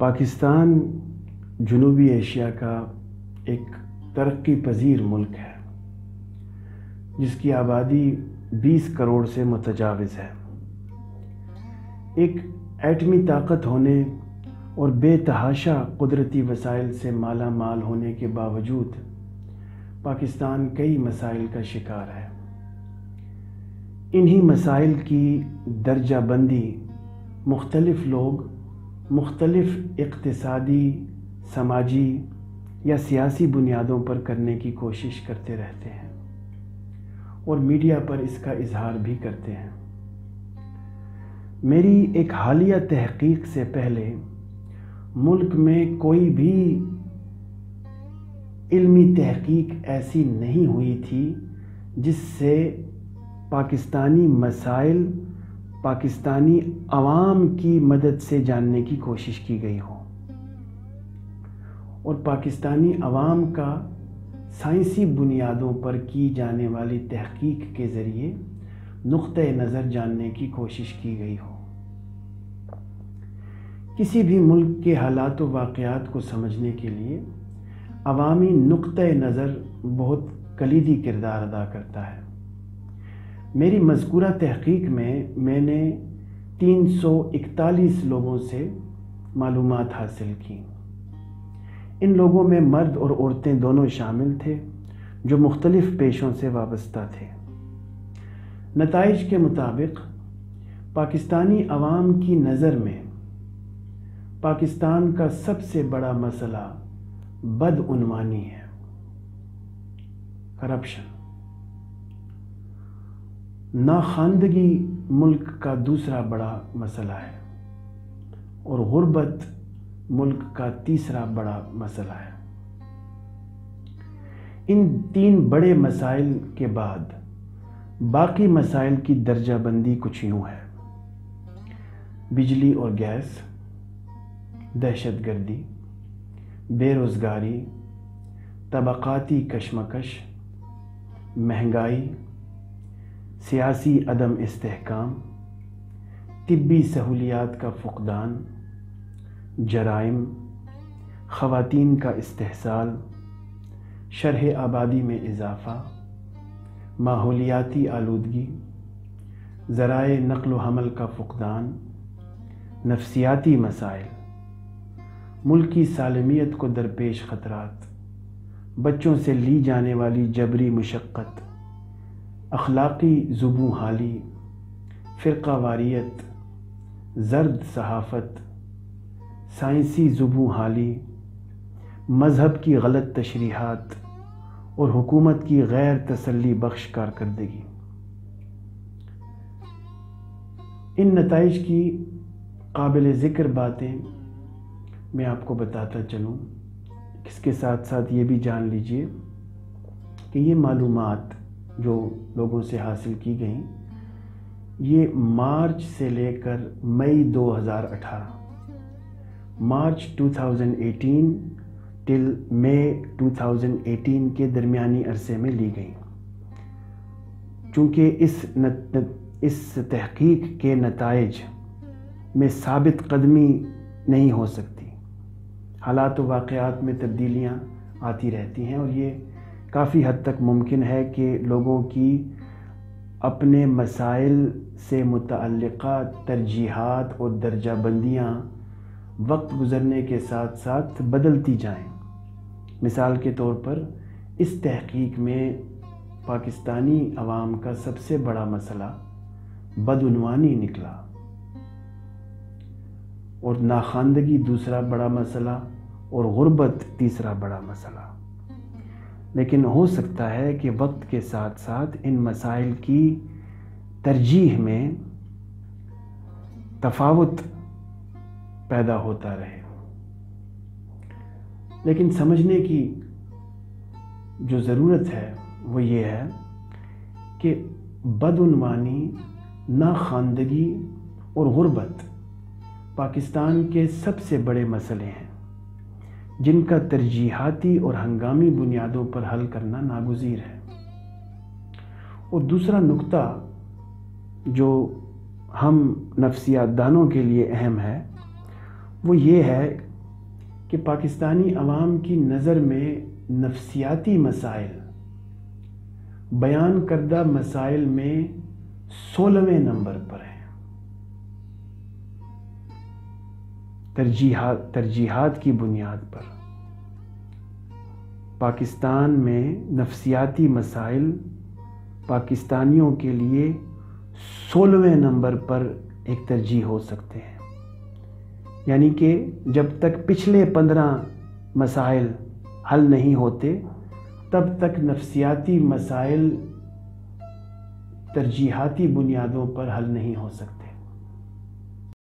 پاکستان جنوبی ایشیا کا ایک ترقی پذیر ملک ہے جس کی آبادی 20 کروڑ سے متجاوز ہے۔ ایک ایٹمی طاقت ہونے اور بے تحاشا قدرتی وسائل سے مالا مال ہونے کے باوجود پاکستان کئی مسائل کا شکار ہے۔ انہی مسائل کی درجہ بندی مختلف لوگ مختلف اقتصادی، سماجی یا سیاسی بنیادوں پر کرنے کی کوشش کرتے رہتے ہیں اور میڈیا پر اس کا اظہار بھی کرتے ہیں۔ میری ایک حالیہ تحقیق سے پہلے ملک میں کوئی بھی علمی تحقیق ایسی نہیں ہوئی تھی جس سے پاکستانی مسائل پاکستانی عوام کی مدد سے جاننے کی کوشش کی گئی ہو، اور پاکستانی عوام کا سائنسی بنیادوں پر کی جانے والی تحقیق کے ذریعے نقطہ نظر جاننے کی کوشش کی گئی ہو۔ کسی بھی ملک کے حالات و واقعات کو سمجھنے کے لیے عوامی نقطہ نظر بہت کلیدی کردار ادا کرتا ہے۔ میری مذکورہ تحقیق میں نے 341 لوگوں سے معلومات حاصل کی۔ ان لوگوں میں مرد اور عورتیں دونوں شامل تھے جو مختلف پیشوں سے وابستہ تھے۔ نتائج کے مطابق پاکستانی عوام کی نظر میں پاکستان کا سب سے بڑا مسئلہ بدعنوانی ہے، کرپشن۔ ناخواندگی ملک کا دوسرا بڑا مسئلہ ہے اور غربت ملک کا تیسرا بڑا مسئلہ ہے۔ ان 3 بڑے مسائل کے بعد باقی مسائل کی درجہ بندی کچھ یوں ہے: بجلی اور گیس، دہشت گردی، بے روزگاری، طبقاتی کشمکش، مہنگائی، سیاسی عدم استحکام، طبی سہولیات کا فقدان، جرائم، خواتین کا استحصال، شرح آبادی میں اضافہ، ماحولیاتی آلودگی، ذرائع نقل و حمل کا فقدان، نفسیاتی مسائل، ملکی سالمیت کو درپیش خطرات، بچوں سے لی جانے والی جبری مشقت، اخلاقی زبوں حالی، فرقہ واریت، زرد صحافت، سائنسی زبوں حالی، مذہب کی غلط تشریحات اور حکومت کی غیر تسلی بخش کارکردگی۔ ان نتائج کی قابل ذکر باتیں میں آپ کو بتاتا چلوں، اس کے ساتھ ساتھ یہ بھی جان لیجئے کہ یہ معلومات جو لوگوں سے حاصل کی گئیں یہ مارچ سے لے کر مئی 2018، مارچ 2018 ٹل مئی 2018 کے درمیانی عرصے میں لی گئیں۔ چونکہ اس تحقیق کے نتائج میں ثابت قدمی نہیں ہو سکتی، حالات و واقعات میں تبدیلیاں آتی رہتی ہیں، اور یہ کافی حد تک ممکن ہے کہ لوگوں کی اپنے مسائل سے متعلقہ ترجیحات اور درجہ بندیاں وقت گزرنے کے ساتھ ساتھ بدلتی جائیں۔ مثال کے طور پر اس تحقیق میں پاکستانی عوام کا سب سے بڑا مسئلہ بدعنوانی نکلا اور ناخواندگی دوسرا بڑا مسئلہ اور غربت تیسرا بڑا مسئلہ۔ لیکن ہو سکتا ہے کہ وقت کے ساتھ ساتھ ان مسائل کی ترجیح میں تفاوت پیدا ہوتا رہے، لیکن سمجھنے کی جو ضرورت ہے وہ یہ ہے کہ بدعنوانی، ناخواندگی اور غربت پاکستان کے سب سے بڑے مسئلے ہیں جن کا ترجیحاتی اور ہنگامی بنیادوں پر حل کرنا ناگزیر ہے۔ اور دوسرا نقطہ جو ہم نفسیات دانوں کے لیے اہم ہے وہ یہ ہے کہ پاکستانی عوام کی نظر میں نفسیاتی مسائل بیان کردہ مسائل میں 16ویں نمبر پر ہیں۔ ترجیحات کی بنیاد پر پاکستان میں نفسیاتی مسائل پاکستانیوں کے لیے 16ویں نمبر پر ایک ترجیح ہو سکتے ہیں، یعنی کہ جب تک پچھلے 15 مسائل حل نہیں ہوتے تب تک نفسیاتی مسائل ترجیحاتی بنیادوں پر حل نہیں ہو سکتے۔